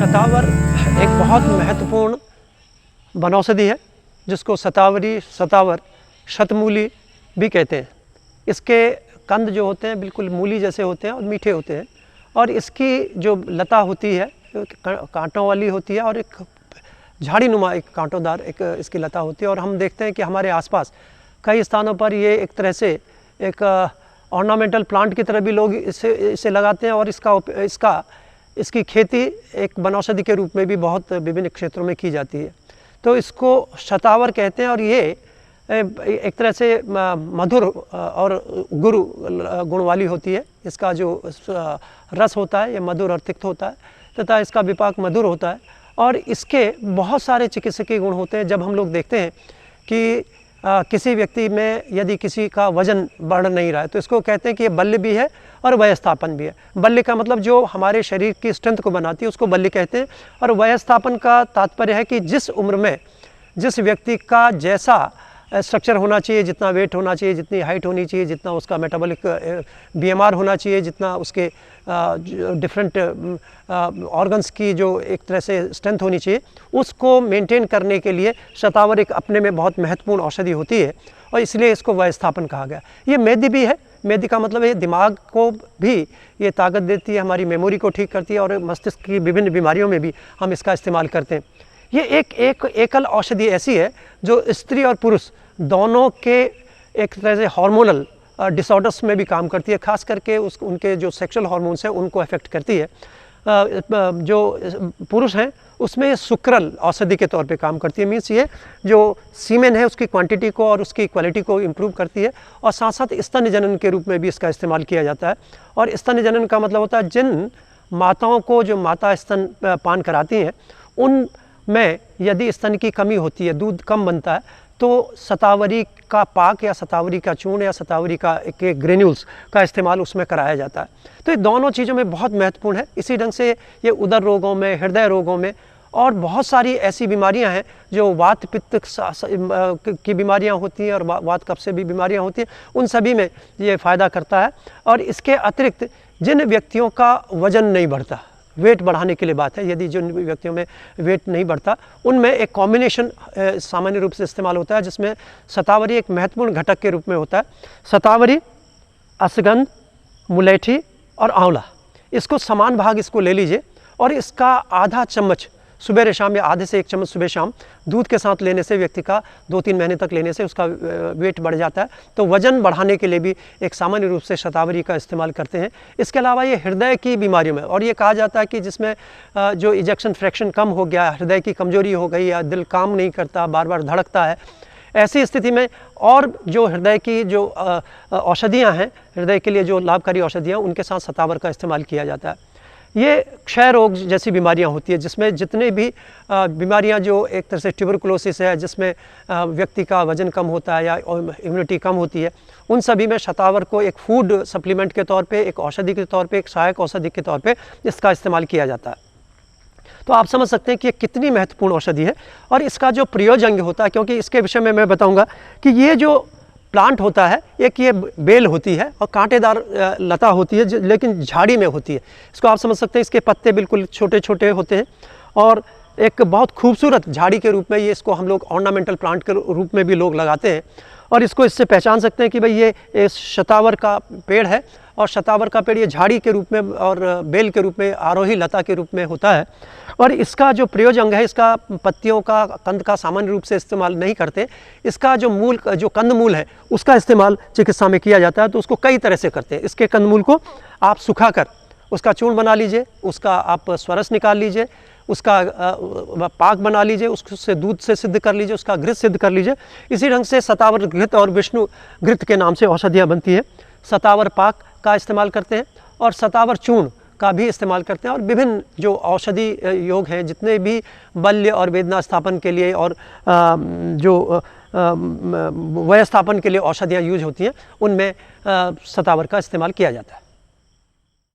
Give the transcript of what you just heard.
शतावर एक बहुत महत्वपूर्ण वनौषधि है जिसको शतावर, शतमूली भी कहते हैं। इसके कंद जो होते हैं बिल्कुल मूली जैसे होते हैं और मीठे होते हैं, और इसकी जो लता होती है कांटों वाली होती है और एक झाड़ी नुमा एक कांटोदार एक इसकी लता होती है। और हम देखते हैं कि हमारे आसपास कई स्थानों पर ये एक तरह से एक ऑर्नामेंटल प्लांट की तरह भी लोग इसे लगाते हैं, और इसकी खेती एक वनौषधि के रूप में भी बहुत विभिन्न क्षेत्रों में की जाती है। तो इसको शतावर कहते हैं, और ये एक तरह से मधुर और गुरु गुण वाली होती है। इसका जो रस होता है ये मधुर और तिक्त होता है तथा इसका विपाक मधुर होता है, और इसके बहुत सारे चिकित्सकीय गुण होते हैं। जब हम लोग देखते हैं कि किसी व्यक्ति में यदि किसी का वजन बढ़ नहीं रहा है तो इसको कहते हैं कि ये बल्य भी है और वयस्थापन भी है। बल्य का मतलब जो हमारे शरीर की स्ट्रेंथ को बनाती है उसको बल्य कहते हैं, और वयस्थापन का तात्पर्य है कि जिस उम्र में जिस व्यक्ति का जैसा स्ट्रक्चर होना चाहिए, जितना वेट होना चाहिए, जितनी हाइट होनी चाहिए, जितना उसका मेटाबॉलिक BMR होना चाहिए, जितना उसके डिफरेंट ऑर्गन्स की जो एक तरह से स्ट्रेंथ होनी चाहिए, उसको मेंटेन करने के लिए शतावर एक अपने में बहुत महत्वपूर्ण औषधि होती है, और इसलिए इसको वयस्थापन कहा गया। ये मेदि भी है। मेदि का मतलब है दिमाग को भी ये ताकत देती है, हमारी मेमोरी को ठीक करती है, और मस्तिष्क की विभिन्न बीमारियों में भी हम इसका इस्तेमाल करते हैं। ये एक एकल औषधि ऐसी है जो स्त्री और पुरुष दोनों के एक तरह से हार्मोनल डिसऑर्डर्स में भी काम करती है, खास करके उनके जो सेक्सुअल हार्मोन्स हैं उनको अफेक्ट करती है। जो पुरुष हैं उसमें शुक्रल औषधि के तौर पे काम करती है। मीन्स ये जो सीमेन है उसकी क्वांटिटी को और उसकी क्वालिटी को इम्प्रूव करती है, और साथ साथ स्तन जनन के रूप में भी इसका इस्तेमाल किया जाता है। और स्तन जनन का मतलब होता है जिन माताओं को जो माता स्तन पान कराती हैं उनमें यदि स्तन की कमी होती है, दूध कम बनता है, तो शतावरी का पाक या शतावरी का चूर्ण या शतावरी का एक ग्रेन्यूल्स का इस्तेमाल उसमें कराया जाता है। तो ये दोनों चीज़ों में बहुत महत्वपूर्ण है। इसी ढंग से ये उदर रोगों में, हृदय रोगों में और बहुत सारी ऐसी बीमारियां हैं जो वात पित्त की बीमारियां होती हैं और वात कफ से भी बीमारियां होती हैं, उन सभी में ये फ़ायदा करता है। और इसके अतिरिक्त जिन व्यक्तियों का वज़न नहीं बढ़ता, वेट बढ़ाने के लिए बात है, यदि जिन व्यक्तियों में वेट नहीं बढ़ता उनमें एक कॉम्बिनेशन सामान्य रूप से इस्तेमाल होता है जिसमें शतावरी एक महत्वपूर्ण घटक के रूप में होता है। शतावरी, अश्वगंध, मुलैठी और आंवला, इसको समान भाग इसको ले लीजिए, और इसका आधा चम्मच सुबह शाम या आधे से 1 चम्मच सुबह शाम दूध के साथ लेने से व्यक्ति का 2-3 महीने तक लेने से उसका वेट बढ़ जाता है। तो वज़न बढ़ाने के लिए भी एक सामान्य रूप से शतावरी का इस्तेमाल करते हैं। इसके अलावा ये हृदय की बीमारियों में, और ये कहा जाता है कि जिसमें जो इजेक्शन फ्रैक्शन कम हो गया, हृदय की कमजोरी हो गई या दिल काम नहीं करता, बार बार धड़कता है, ऐसी स्थिति में और जो हृदय की जो औषधियाँ हैं, हृदय के लिए जो लाभकारी औषधियाँ, उनके साथ शतावर का इस्तेमाल किया जाता है। ये क्षय रोग जैसी बीमारियां होती है जिसमें जितने भी बीमारियां जो एक तरह से ट्यूबरकुलोसिस है, जिसमें व्यक्ति का वजन कम होता है या इम्यूनिटी कम होती है, उन सभी में शतावर को एक फूड सप्लीमेंट के तौर पे, एक औषधि के तौर पे, एक सहायक औषधि के तौर पे इसका इस्तेमाल किया जाता है। तो आप समझ सकते हैं कि ये कितनी महत्वपूर्ण औषधि है, और इसका जो प्रयोजन होता है, क्योंकि इसके विषय में मैं बताऊँगा कि ये जो प्लांट होता है, एक ये बेल होती है और कांटेदार लता होती है लेकिन झाड़ी में होती है। इसको आप समझ सकते हैं, इसके पत्ते बिल्कुल छोटे छोटे होते हैं, और एक बहुत खूबसूरत झाड़ी के रूप में ये इसको हम लोग ऑर्नामेंटल प्लांट के रूप में भी लोग लगाते हैं। और इसको इससे पहचान सकते हैं कि भाई ये शतावर का पेड़ है, और शतावर का पेड़ ये झाड़ी के रूप में और बेल के रूप में, आरोही लता के रूप में होता है। और इसका जो प्रयोजन है, इसका पत्तियों का, कंद का सामान्य रूप से इस्तेमाल नहीं करते। इसका जो मूल, जो कंदमूल है, उसका इस्तेमाल चिकित्सा में किया जाता है। तो उसको कई तरह से करते हैं। इसके कंदमूल को आप सुखाकर उसका चूर्ण बना लीजिए, उसका आप स्वरस निकाल लीजिए, उसका पाक बना लीजिए, उससे दूध से सिद्ध कर लीजिए, उसका घृत सिद्ध कर लीजिए। इसी ढंग से शतावर घृत और विष्णु घृत के नाम से औषधियाँ बनती हैं। शतावर पाक का इस्तेमाल करते हैं और शतावर चूर्ण का भी इस्तेमाल करते हैं, और विभिन्न जो औषधि योग हैं, जितने भी बल्य और वेदना स्थापन के लिए और जो वय स्थापन के लिए औषधियाँ यूज होती हैं, उनमें शतावर का इस्तेमाल किया जाता है।